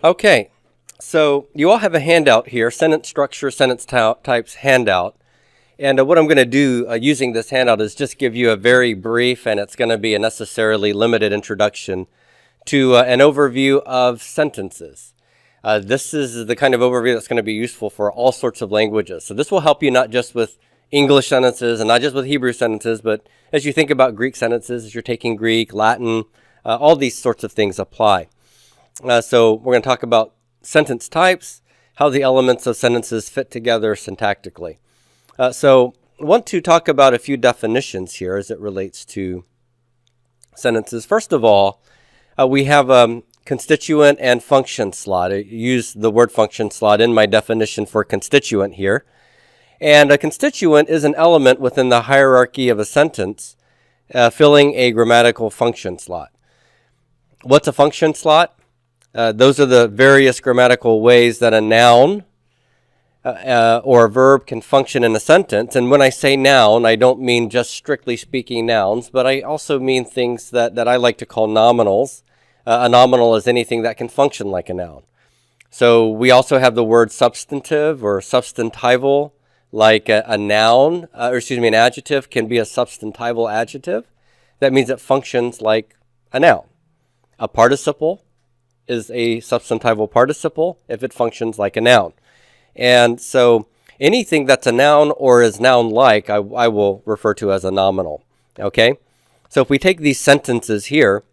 Okay, so you all have a handout here, sentence structure, sentence types handout. And what I'm going to do using this handout is just give you a very brief, and it's going to be a necessarily limited introduction to an overview of sentences. This is the kind of overview that's going to be useful for all sorts of languages. So this will help you not just with English sentences and not just with Hebrew sentences, but as you think about Greek sentences, as you're taking Greek, Latin, all these sorts of things apply. So we're going to talk about sentence types, how the elements of sentences fit together syntactically. So I want to talk about a few definitions here as it relates to sentences. First of all, we have a constituent and function slot. I use the word function slot in my definition for constituent here. And a constituent is an element within the hierarchy of a sentence filling a grammatical function slot. What's a function slot? Those are the various grammatical ways that a noun or a verb can function in a sentence. And when I say noun, I don't mean just strictly speaking nouns, but I also mean things that I like to call nominals. A nominal is anything that can function like a noun. So we also have the word substantive or substantival, like a noun, an adjective can be a substantival adjective. That means it functions like a noun. A participle is a substantival participle if it functions like a noun. And so anything that's a noun or is noun-like, I will refer to as a nominal. Okay? So if we take these sentences here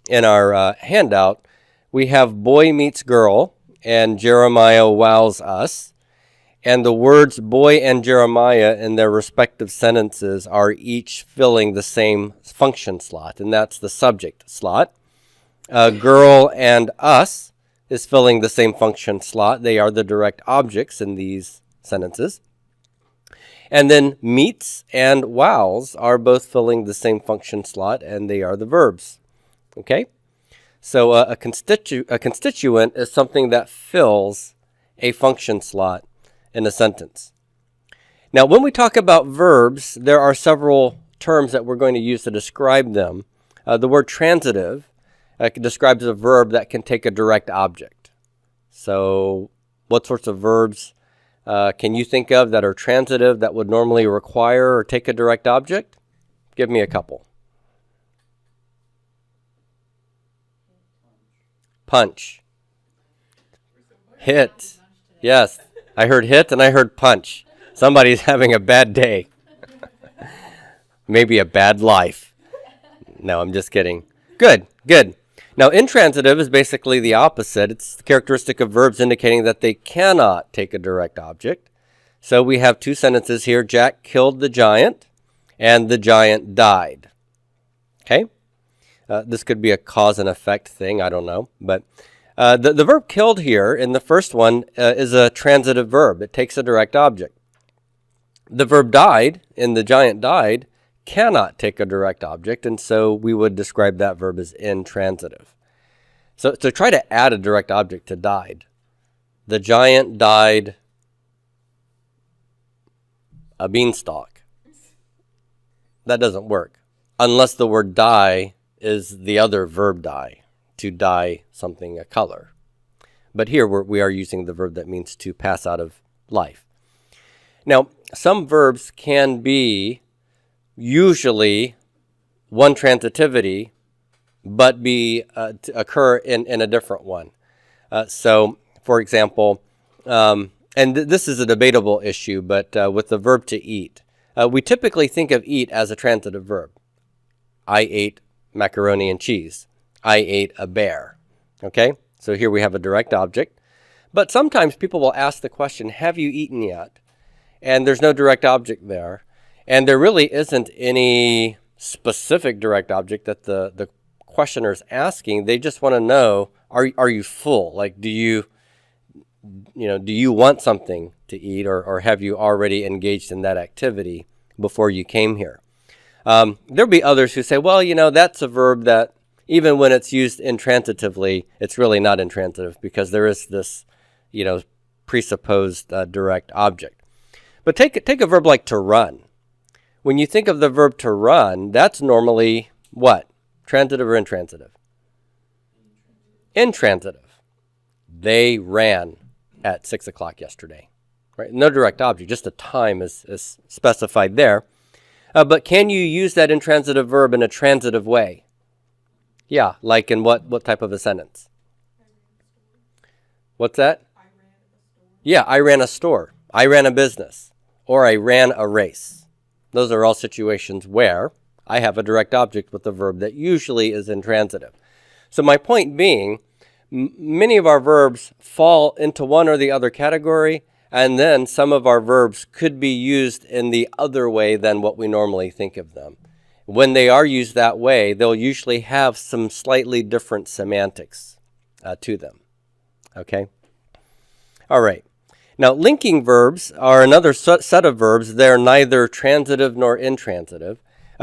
in our handout, we have boy meets girl and Jeremiah wows us. And the words boy and Jeremiah in their respective sentences are each filling the same function slot, and that's the subject slot. Girl and us is filling the same function slot. They are the direct objects in these sentences. And then meets and wows are both filling the same function slot, and they are the verbs. Okay? So a constituent is something that fills a function slot in a sentence. Now, when we talk about verbs, there are several terms that we're going to use to describe them. The word transitive describes a verb that can take a direct object. So what sorts of verbs can you think of that are transitive that would normally require or take a direct object? Give me a couple. Punch. Hit. Yes, I heard hit and I heard punch. Somebody's having a bad day. Maybe a bad life. No, I'm just kidding. Good. Now, intransitive is basically the opposite. It's the characteristic of verbs indicating that they cannot take a direct object. So we have two sentences here. Jack killed the giant, and the giant died. Okay? This could be a cause and effect thing. I don't know. But the verb killed here in the first one is a transitive verb. It takes a direct object. The verb died in the giant died cannot take a direct object, and so we would describe that verb as intransitive. So try to add a direct object to died. The giant died a beanstalk. That doesn't work unless the word die is the other verb dye, to dye something a color. But here we are using the verb that means to pass out of life. Now, some verbs can be usually one transitivity, but occur in a different one. So, for example, and this is a debatable issue, but with the verb to eat, we typically think of eat as a transitive verb. I ate macaroni and cheese. I ate a bear. Okay? So here we have a direct object. But sometimes people will ask the question, have you eaten yet? And there's no direct object there. And there really isn't any specific direct object that the questioner is asking. They just want to know, are you full? Like, do you want something to eat, or have you already engaged in that activity before you came here? There'll be others who say, well, that's a verb that even when it's used intransitively, it's really not intransitive because there is this, presupposed direct object. But take a verb like to run. When you think of the verb to run, that's normally what? Transitive or intransitive? Intransitive. They ran at 6 o'clock yesterday. Right? No direct object, just a time is specified there. But can you use that intransitive verb in a transitive way? Yeah, like in what type of a sentence? What's that? Yeah, I ran a store. I ran a business. Or I ran a race. Those are all situations where I have a direct object with a verb that usually is intransitive. So my point being, many of our verbs fall into one or the other category, and then some of our verbs could be used in the other way than what we normally think of them. When they are used that way, they'll usually have some slightly different semantics to them. Okay? All right. Now, linking verbs are another set of verbs. They're neither transitive nor intransitive.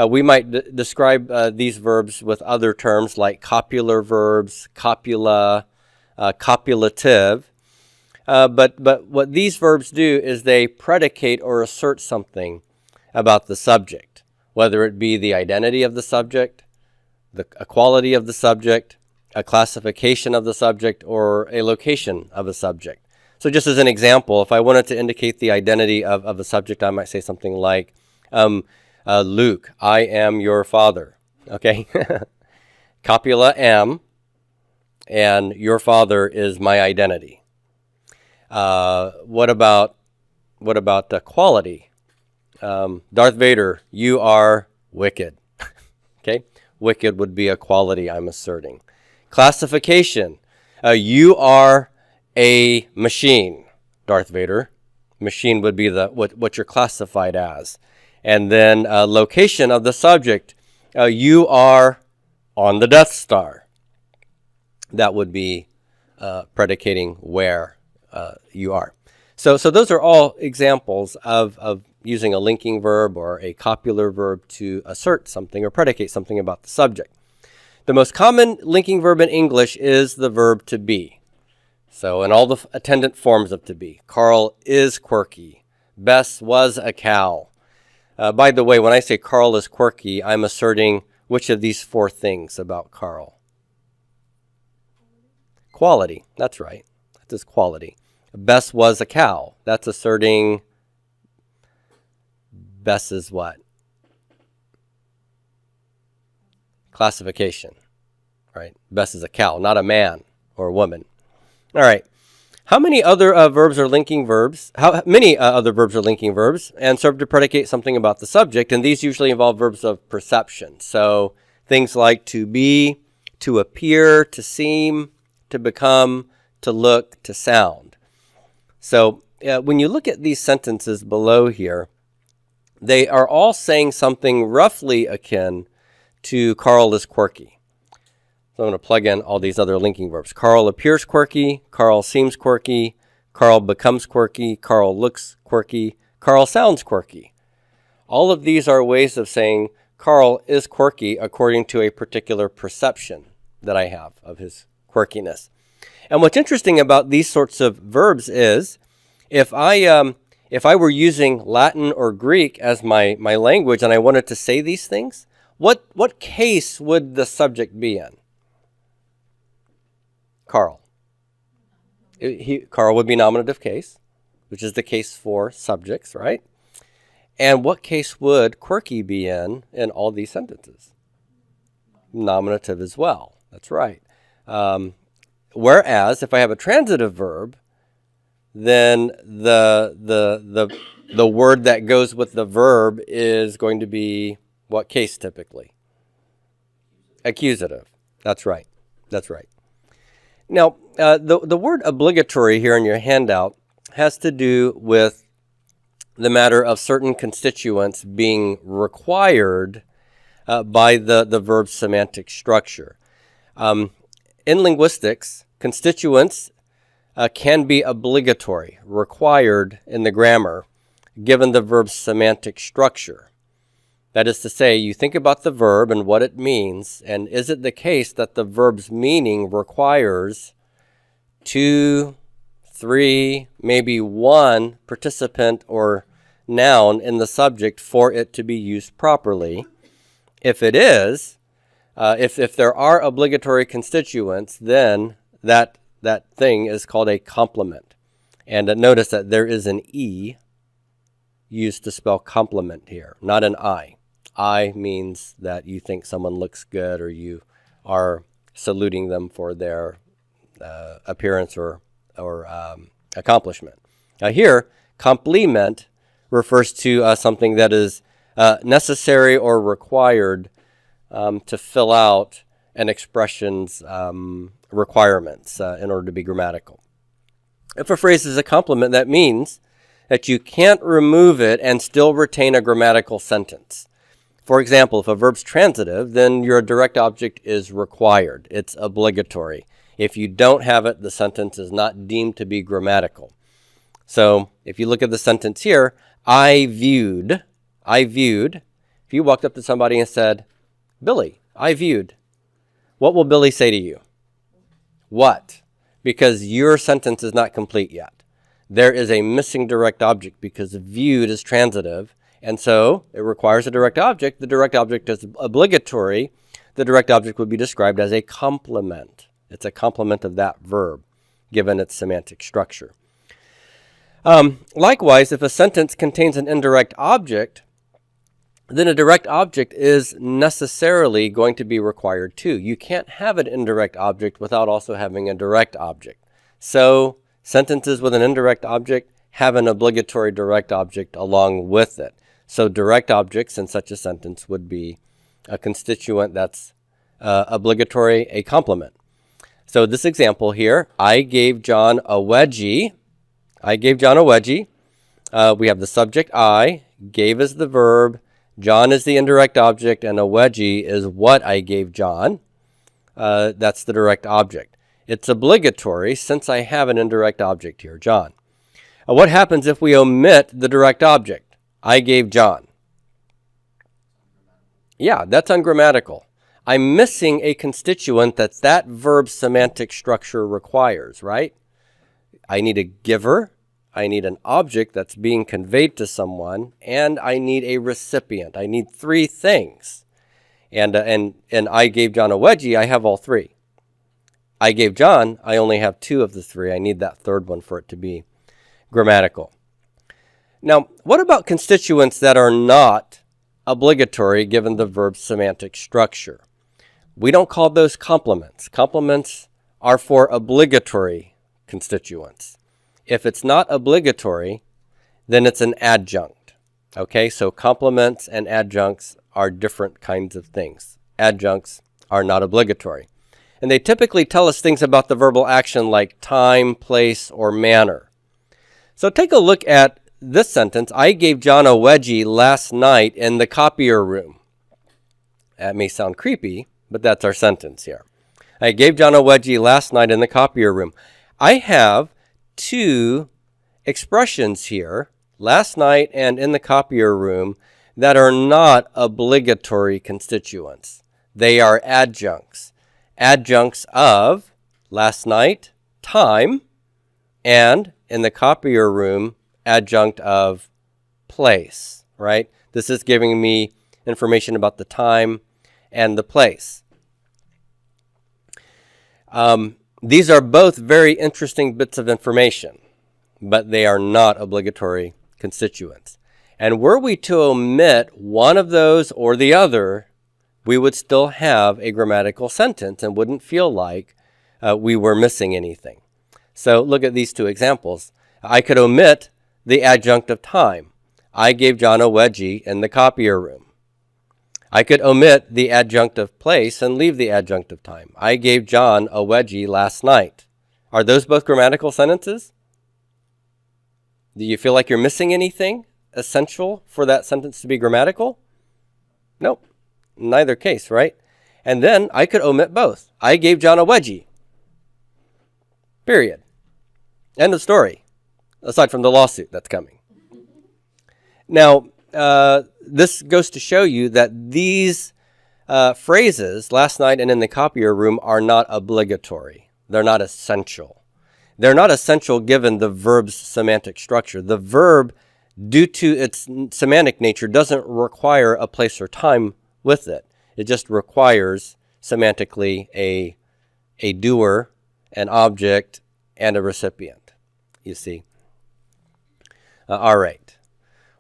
We might describe these verbs with other terms like copular verbs, copula, copulative. But what these verbs do is they predicate or assert something about the subject, whether it be the identity of the subject, a quality of the subject, a classification of the subject, or a location of a subject. So just as an example, if I wanted to indicate the identity of a subject, I might say something like, Luke, I am your father. Okay? Copula am, and your father is my identity. What about quality? Darth Vader, you are wicked. Okay? Wicked would be a quality I'm asserting. Classification, you are a machine. Darth Vader, machine would be what you're classified as. And then location of the subject, you are on the Death Star. That would be predicating where you are. So those are all examples of using a linking verb or a copular verb to assert something or predicate something about the subject. The most common linking verb in English is the verb to be. So in all the attendant forms of to be. Carl is quirky. Bess was a cow. By the way, when I say Carl is quirky, I'm asserting which of these four things about Carl? Quality. That's right. That is quality. Bess was a cow. That's asserting Bess is what? Classification. Right? Bess is a cow, not a man or a woman. All right. How many other verbs are linking verbs? How many other verbs are linking verbs and serve to predicate something about the subject? And these usually involve verbs of perception. So things like to be, to appear, to seem, to become, to look, to sound. So when you look at these sentences below here, they are all saying something roughly akin to Carl is quirky. So I'm going to plug in all these other linking verbs. Carl appears quirky, Carl seems quirky, Carl becomes quirky, Carl looks quirky, Carl sounds quirky. All of these are ways of saying Carl is quirky according to a particular perception that I have of his quirkiness. And what's interesting about these sorts of verbs is if I were using Latin or Greek as my language and I wanted to say these things, what case would the subject be in? Carl. Carl would be nominative case, which is the case for subjects, right? And what case would quirky be in all these sentences? Nominative as well. That's right. Whereas if I have a transitive verb, then the word that goes with the verb is going to be what case typically? Accusative. That's right. That's right. Now, the word obligatory here in your handout has to do with the matter of certain constituents being required by the verb's semantic structure. In linguistics, constituents can be obligatory, required in the grammar, given the verb's semantic structure. That is to say, you think about the verb and what it means, and is it the case that the verb's meaning requires 2, 3, maybe 1 participant or noun in the subject for it to be used properly? If it is, if there are obligatory constituents, then that that thing is called a complement. And notice that there is an E used to spell compliment here, not an I. I means that you think someone looks good or you are saluting them for their appearance or accomplishment. Now here, compliment refers to something that is necessary or required to fill out an expression's requirements in order to be grammatical. If a phrase is a complement, that means that you can't remove it and still retain a grammatical sentence. For example, if a verb's transitive, then your direct object is required. It's obligatory. If you don't have it, the sentence is not deemed to be grammatical. So if you look at the sentence here, I viewed. If you walked up to somebody and said, Billy, I viewed, what will Billy say to you? What? Because your sentence is not complete yet. There is a missing direct object because viewed is transitive, and so it requires a direct object. The direct object is obligatory. The direct object would be described as a complement. It's a complement of that verb, given its semantic structure. Likewise, if a sentence contains an indirect object, then a direct object is necessarily going to be required too. You can't have an indirect object without also having a direct object. So sentences with an indirect object have an obligatory direct object along with it. So direct objects in such a sentence would be a constituent that's obligatory, a complement. So this example here, I gave John a wedgie. We have the subject I, gave is the verb, John is the indirect object, and a wedgie is what I gave John. That's the direct object. It's obligatory since I have an indirect object here, John. What happens if we omit the direct object? I gave John. Yeah, that's ungrammatical. I'm missing a constituent that verb's semantic structure requires, right? I need a giver, I need an object that's being conveyed to someone, and I need a recipient. I need three things. And I gave John a wedgie, I have all three. I gave John, I only have two of the three. I need that third one for it to be grammatical. Now, what about constituents that are not obligatory given the verb's semantic structure? We don't call those complements. Complements are for obligatory constituents. If it's not obligatory, then it's an adjunct. Okay, so complements and adjuncts are different kinds of things. Adjuncts are not obligatory. And they typically tell us things about the verbal action like time, place, or manner. So take a look at this sentence. I gave John a wedgie last night in the copier room. That may sound creepy, but that's our sentence here. I gave John a wedgie last night in the copier room. I have two expressions here, last night and in the copier room, that are not obligatory constituents. They are adjuncts. Adjuncts of last night, time, and in the copier room, adjunct of place, right? This is giving me information about the time and the place. These are both very interesting bits of information, but they are not obligatory constituents. And were we to omit one of those or the other, we would still have a grammatical sentence and wouldn't feel like we were missing anything. So look at these two examples. I could omit the adjunct of time. I gave John a wedgie in the copier room. I could omit the adjunct of place and leave the adjunct of time. I gave John a wedgie last night. Are those both grammatical sentences? Do you feel like you're missing anything essential for that sentence to be grammatical? Nope. Neither case, right? And then I could omit both. I gave John a wedgie. Period. End of story. Aside from the lawsuit that's coming. Now, this goes to show you that these phrases, last night and in the copier room, are not obligatory. They're not essential. They're not essential given the verb's semantic structure. The verb, due to its semantic nature, doesn't require a place or time with it. It just requires semantically a doer an object, and a recipient, you see. All right.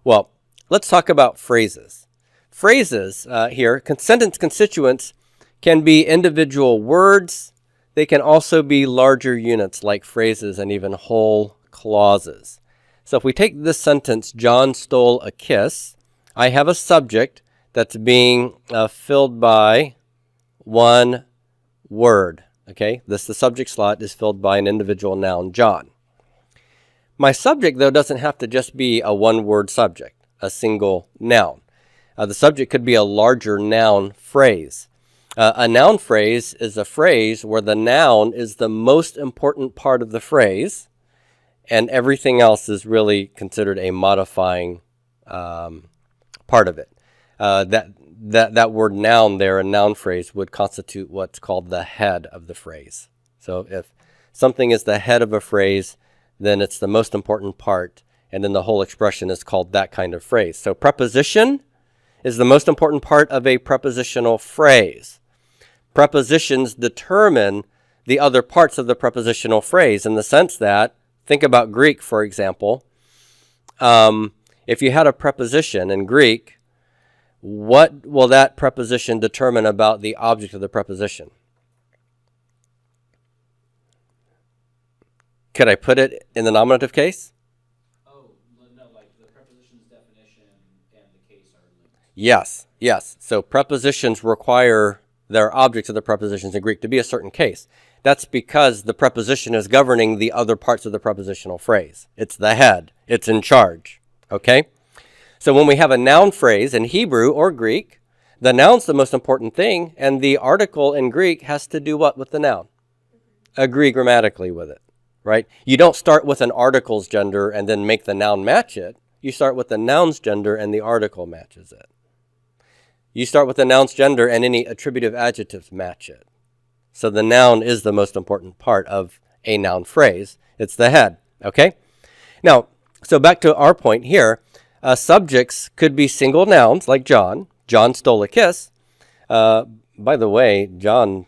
Well, let's talk about phrases. Phrases here, sentence constituents can be individual words. They can also be larger units like phrases and even whole clauses. So if we take this sentence, John stole a kiss, I have a subject that's being filled by one word. Okay, the subject slot is filled by an individual noun, John. My subject, though, doesn't have to just be a one-word subject, a single noun. The subject could be a larger noun phrase. A noun phrase is a phrase where the noun is the most important part of the phrase, and everything else is really considered a modifying part of it. That word noun there, a noun phrase, would constitute what's called the head of the phrase. So if something is the head of a phrase, then it's the most important part, and then the whole expression is called that kind of phrase. So preposition is the most important part of a prepositional phrase. Prepositions determine the other parts of the prepositional phrase in the sense that, think about Greek, for example. If you had a preposition in Greek, what will that preposition determine about the object of the preposition? Could I put it in the nominative case? Oh, no, like the preposition's definition and the case are linked. Yes. So prepositions require their objects of the prepositions in Greek to be a certain case. That's because the preposition is governing the other parts of the prepositional phrase. It's the head. It's in charge. Okay? So when we have a noun phrase in Hebrew or Greek, the noun's the most important thing, and the article in Greek has to do what with the noun? Agree grammatically with it. Right? You don't start with an article's gender and then make the noun match it. You start with the noun's gender and the article matches it. You start with the noun's gender and any attributive adjectives match it. So the noun is the most important part of a noun phrase. It's the head. Okay? Now, so back to our point here. Subjects could be single nouns like John. John stole a kiss. By the way, John's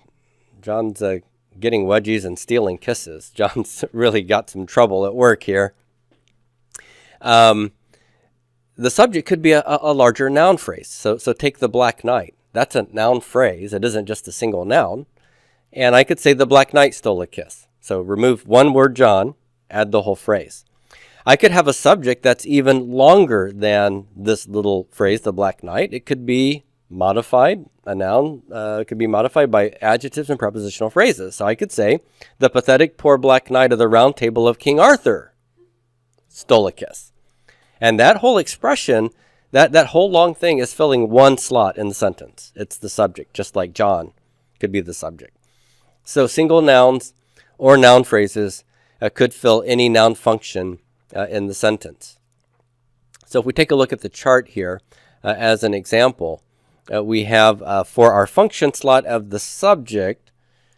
getting wedgies and stealing kisses. John's really got some trouble at work here. The subject could be a larger noun phrase. So take the Black Knight. That's a noun phrase. It isn't just a single noun. And I could say the Black Knight stole a kiss. So remove one word, John, add the whole phrase. I could have a subject that's even longer than this little phrase, the Black Knight. It could be modified. A noun could be modified by adjectives and prepositional phrases. So I could say, the pathetic poor Black Knight of the Round Table of King Arthur stole a kiss. And that whole expression, that whole long thing is filling one slot in the sentence. It's the subject, just like John could be the subject. So single nouns or noun phrases could fill any noun function in the sentence. So if we take a look at the chart here as an example, we have for our function slot of the subject,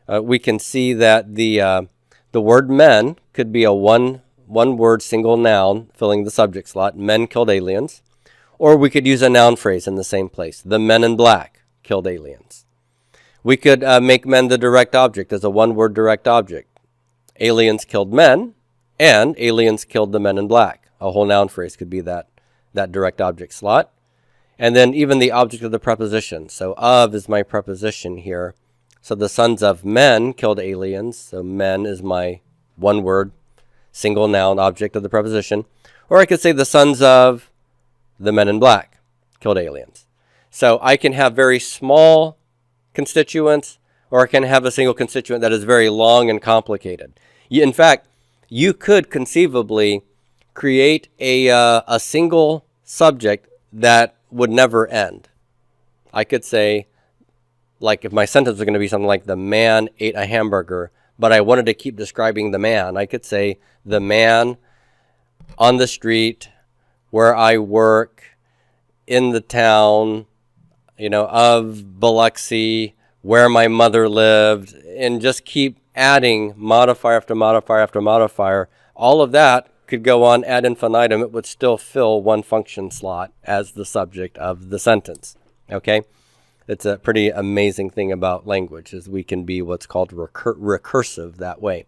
we can see that the word men could be a one word single noun filling the subject slot. Men killed aliens. Or we could use a noun phrase in the same place. The men in black killed aliens. We could make men the direct object as a one word direct object. Aliens killed men, and aliens killed the men in black. A whole noun phrase could be that direct object slot. And then even the object of the preposition. So of is my preposition here. So the sons of men killed aliens. So men is my one word single noun object of the preposition. Or I could say the sons of the men in black killed aliens. So I can have very small constituents, or I can have a single constituent that is very long and complicated. In fact, you could conceivably create a single subject that would never end. I could say, like if my sentence was going to be something like the man ate a hamburger, but I wanted to keep describing the man, I could say the man on the street where I work in the town, of Biloxi, where my mother lived, and just keep adding modifier after modifier after modifier. All of that could go on ad infinitum. It would still fill one function slot as the subject of the sentence. Okay? It's a pretty amazing thing about language is we can be what's called recursive that way.